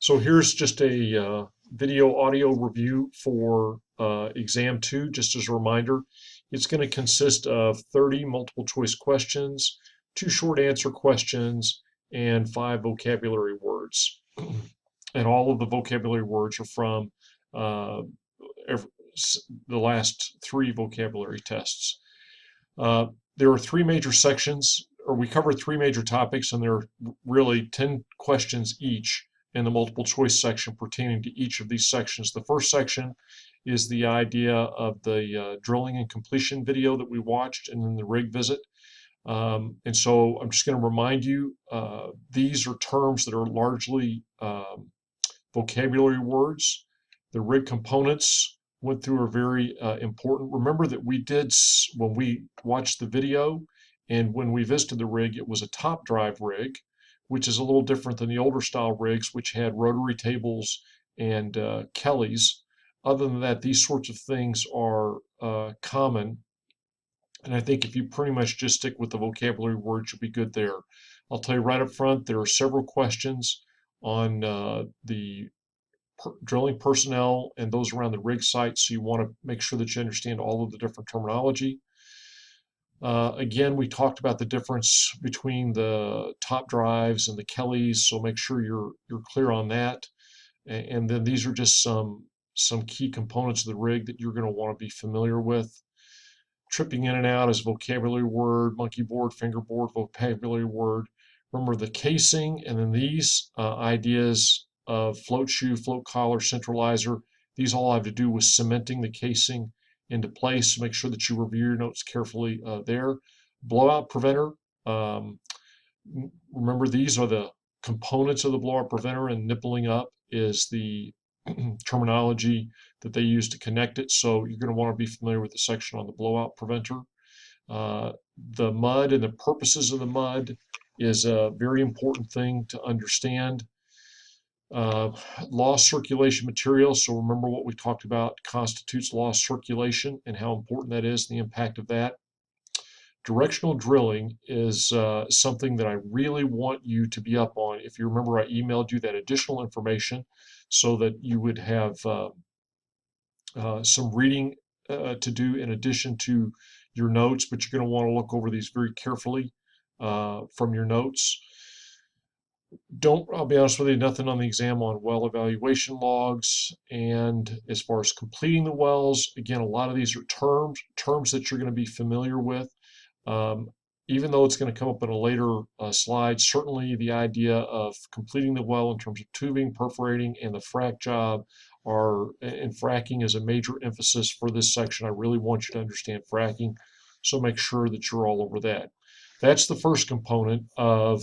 So here's just a video audio review for exam 2, just as a reminder. It's going to consist of 30 multiple choice questions, 2 short answer questions, and 5 vocabulary words. And all of the vocabulary words are from uh, ev- the last 3 vocabulary tests. Uh, there are 3 major sections, or we cover 3 major topics, and there are really 10 questions each in the multiple choice section pertaining to each of these sections. The first section is the idea of the drilling and completion video that we watched and then the rig visit. And so I'm just going to remind you, these are terms that are largely vocabulary words. The rig components went through are very important. Remember that we did, when we watched the video and when we visited the rig, it was a top drive rig, which is a little different than the older style rigs, which had rotary tables and Kellys. Other than that, these sorts of things are common. And I think if you pretty much just stick with the vocabulary words, you'll be good there. I'll tell you right up front, there are several questions on the drilling personnel and those around the rig site, so you want to make sure that you understand all of the different terminology. Again, we talked about the difference between the top drives and the Kellys, so make sure you're clear on that. And then these are just some key components of the rig that you're going to want to be familiar with. Tripping in and out is vocabulary word, monkey board, fingerboard, vocabulary word. Remember the casing, and then these ideas of float shoe, float collar, centralizer. These all have to do with cementing the casing into place. Make sure that you review your notes carefully there. Blowout preventer. Um, Remember, these are the components of the blowout preventer, and nippling up is the terminology that they use to connect it. So you're going to want to be familiar with the section on the blowout preventer. The mud and the purposes of the mud is a very important thing to understand. Uh, Lost circulation material. So remember what we talked about constitutes lost circulation and how important that is, and the impact of that. Directional drilling is something that I really want you to be up on. If you remember, I emailed you that additional information so that you would have some reading to do in addition to your notes, but you're going to want to look over these very carefully from your notes. I'll be honest with you, nothing on the exam on well evaluation logs. And as far as completing the wells, again, a lot of these are terms that you're going to be familiar with. Um, Even though it's going to come up in a later slide, certainly the idea of completing the well in terms of tubing, perforating, and the frac job and fracking is a major emphasis for this section. I really want you to understand fracking, so make sure that you're all over that. That's the first component of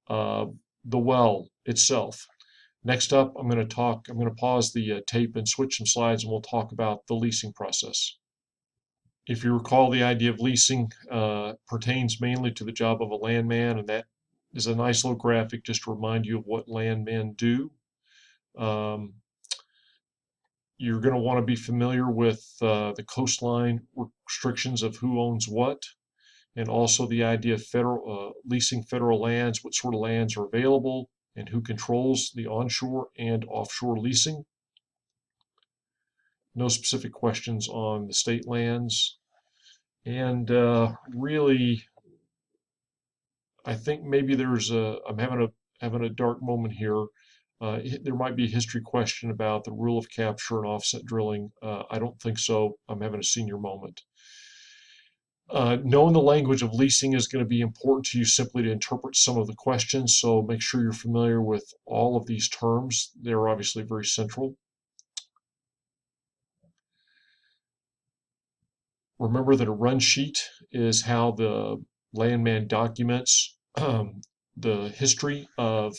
uh, the well itself. Next up, I'm going to pause the tape and switch some slides, and we'll talk about the leasing process. If you recall, the idea of leasing pertains mainly to the job of a landman, and that is a nice little graphic just to remind you of what landmen do. Um, you're going to want to be familiar with the coastline restrictions of who owns what, and also the idea of leasing federal lands, what sort of lands are available, and who controls the onshore and offshore leasing. No specific questions on the state lands. And really, I think maybe I'm having a dark moment here. There might be a history question about the rule of capture and offset drilling. I don't think so. I'm having a senior moment. Knowing the language of leasing is going to be important to you simply to interpret some of the questions. So make sure you're familiar with all of these terms. They're obviously very central. Remember that a run sheet is how the landman documents the history of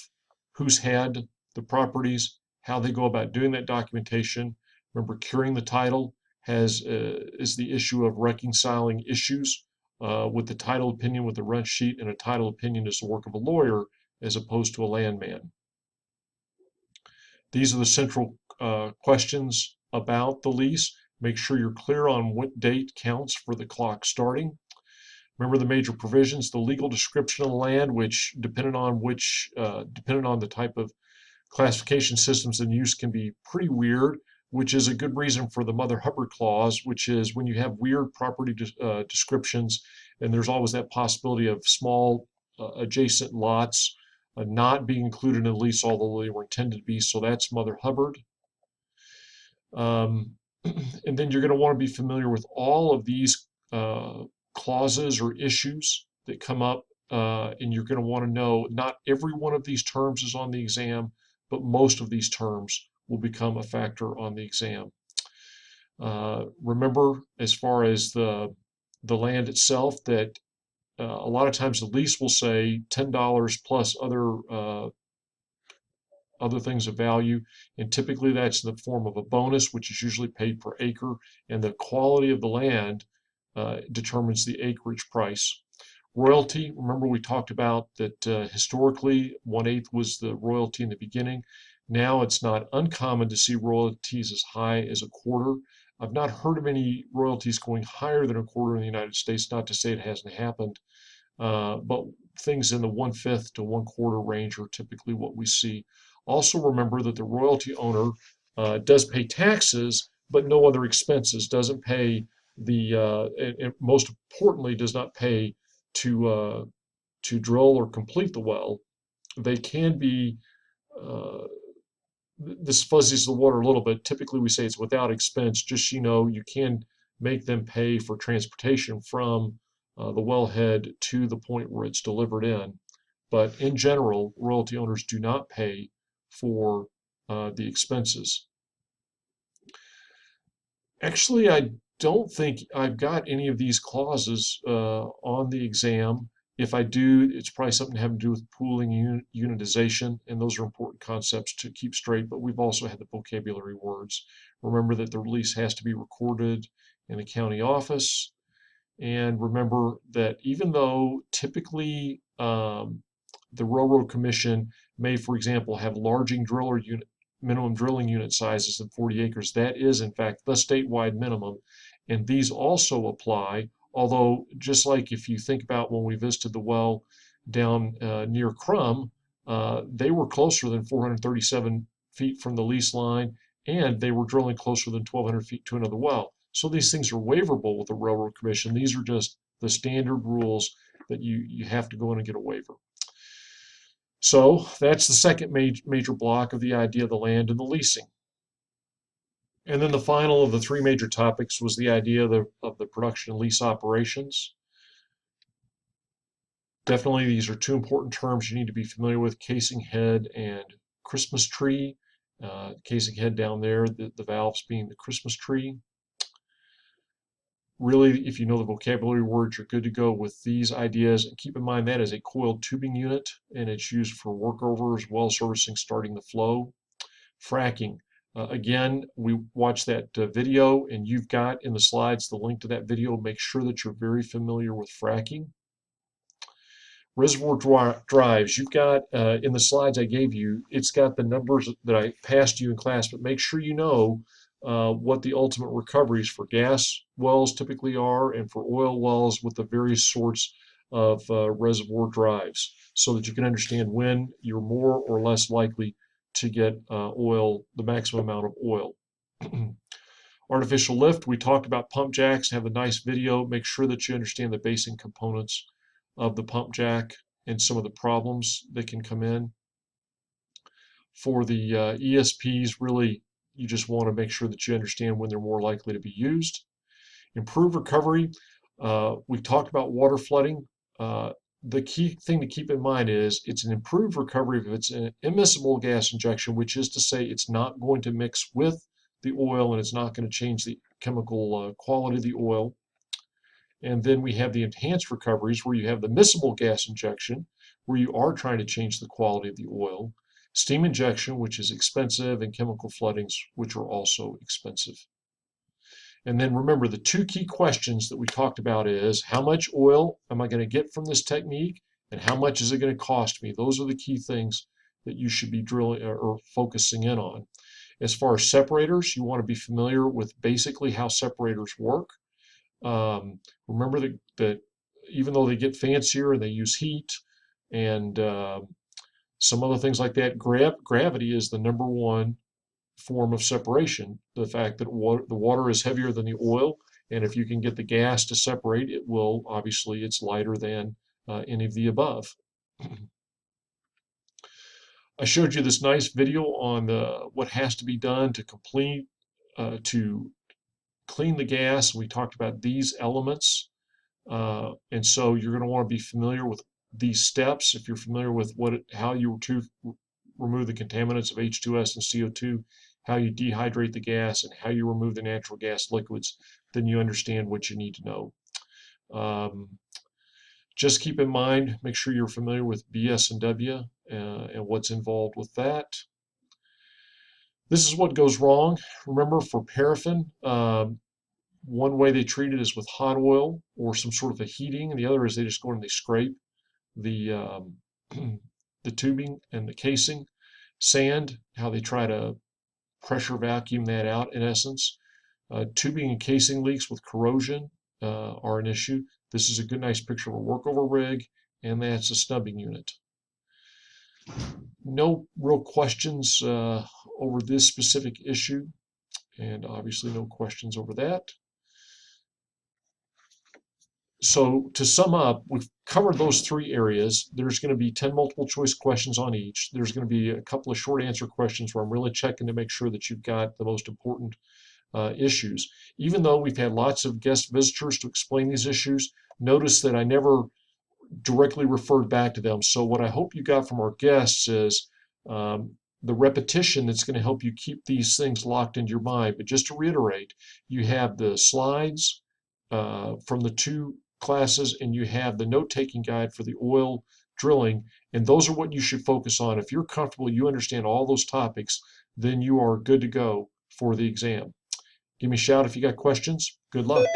who's had the properties, how they go about doing that documentation. Remember, curing the title is the issue of reconciling issues with the title opinion with the run sheet, and a title opinion is the work of a lawyer as opposed to a landman. These are the central questions about the lease. Make sure you're clear on what date counts for the clock starting. Remember the major provisions, the legal description of the land, which depending on the type of Classification systems in use can be pretty weird, which is a good reason for the Mother Hubbard clause, which is when you have weird property descriptions, and there's always that possibility of small adjacent lots not being included in the lease, although they were intended to be. So that's Mother Hubbard. And then you're going to want to be familiar with all of these clauses or issues that come up, and you're going to want to know not every one of these terms is on the exam, but most of these terms will become a factor on the exam. Remember, as far as the land itself, that a lot of times the lease will say $10 plus other things of value, and typically that's in the form of a bonus, which is usually paid per acre, and the quality of the land determines the acreage price. Royalty, remember we talked about that historically 1/8 was the royalty in the beginning. Now it's not uncommon to see royalties as high as a quarter. I've not heard of any royalties going higher than a quarter in the United States, not to say it hasn't happened, but things in the 1/5 to 1/4 range are typically what we see. Also remember that the royalty owner does pay taxes, but no other expenses, doesn't pay and most importantly, does not pay to drill or complete the well. They can be, uh, this fuzzies the water a little bit. Typically we say it's without expense, just so you know, you can make them pay for transportation from the wellhead to the point where it's delivered in. But in general, royalty owners do not pay for the expenses. Actually, I don't think I've got any of these clauses on the exam. If I do, it's probably something having to do with pooling and unitization, and those are important concepts to keep straight, but we've also had the vocabulary words. Remember that the release has to be recorded in the county office, and remember that even though typically the Railroad Commission may, for example, have minimum drilling unit sizes of 40 acres. That is, in fact, the statewide minimum. And these also apply, although just like if you think about when we visited the well down near Crum, they were closer than 437 feet from the lease line, and they were drilling closer than 1,200 feet to another well. So these things are waiverable with the Railroad Commission. These are just the standard rules that you have to go in and get a waiver. So that's the second major block of the idea of the land and the leasing. And then the final of the three major topics was the idea of the production and lease operations. Definitely, these are two important terms you need to be familiar with: casing head and Christmas tree. Casing head down there, the valves being the Christmas tree. Really, if you know the vocabulary words, you're good to go with these ideas. And keep in mind that is a coiled tubing unit, and it's used for workovers, well servicing, starting the flow. Fracking. Again, we watched that video, and you've got in the slides the link to that video. Make sure that you're very familiar with fracking. Reservoir drives, you've got in the slides I gave you, it's got the numbers that I passed you in class, but make sure you know what the ultimate recoveries for gas wells typically are, and for oil wells with the various sorts of reservoir drives, so that you can understand when you're more or less likely to get oil, the maximum amount of oil. Artificial lift, we talked about pump jacks, have a nice video. Make sure that you understand the basic components of the pump jack and some of the problems that can come in. For the ESPs, really, you just want to make sure that you understand when they're more likely to be used. Improved recovery, we talked about water flooding. The key thing to keep in mind is it's an improved recovery if it's an immiscible gas injection, which is to say it's not going to mix with the oil and it's not going to change the chemical quality of the oil. And then we have the enhanced recoveries where you have the miscible gas injection, where you are trying to change the quality of the oil. Steam injection, which is expensive, and chemical floodings, which are also expensive. And then remember, the two key questions that we talked about is how much oil am I going to get from this technique, and how much is it going to cost me? Those are the key things that you should be drilling or focusing in on. As far as separators, you want to be familiar with basically how separators work. Remember that even though they get fancier and they use heat and Some other things like that. Gravity is the number one form of separation. The fact that the water is heavier than the oil, and if you can get the gas to separate, it will, obviously, it's lighter than any of the above. I showed you this nice video on what has to be done to to clean the gas. We talked about these elements. And so you're going to want to be familiar with these steps. If you're familiar with how you remove the contaminants of H2S and CO2, how you dehydrate the gas, and how you remove the natural gas liquids, then you understand what you need to know. Just keep in mind, make sure you're familiar with BS&W and what's involved with that. This is what goes wrong. Remember, for paraffin, one way they treat it is with hot oil or some sort of a heating, and the other is they just go and they scrape the the tubing and the casing. Sand, how they try to pressure vacuum that out in essence. Tubing and casing leaks with corrosion are an issue. This is a good, nice picture of a workover rig, and that's a snubbing unit. No real questions over this specific issue, and obviously no questions over that. So to sum up, we've covered those three areas. There's going to be 10 multiple choice questions on each. There's going to be a couple of short answer questions where I'm really checking to make sure that you've got the most important issues. Even though we've had lots of guest visitors to explain these issues, notice that I never directly referred back to them. So what I hope you got from our guests is the repetition that's going to help you keep these things locked into your mind. But just to reiterate, you have the slides from the two classes, and you have the note-taking guide for the oil drilling, and those are what you should focus on. If you're comfortable, you understand all those topics, then you are good to go for the exam. Give me a shout if you got questions. Good luck.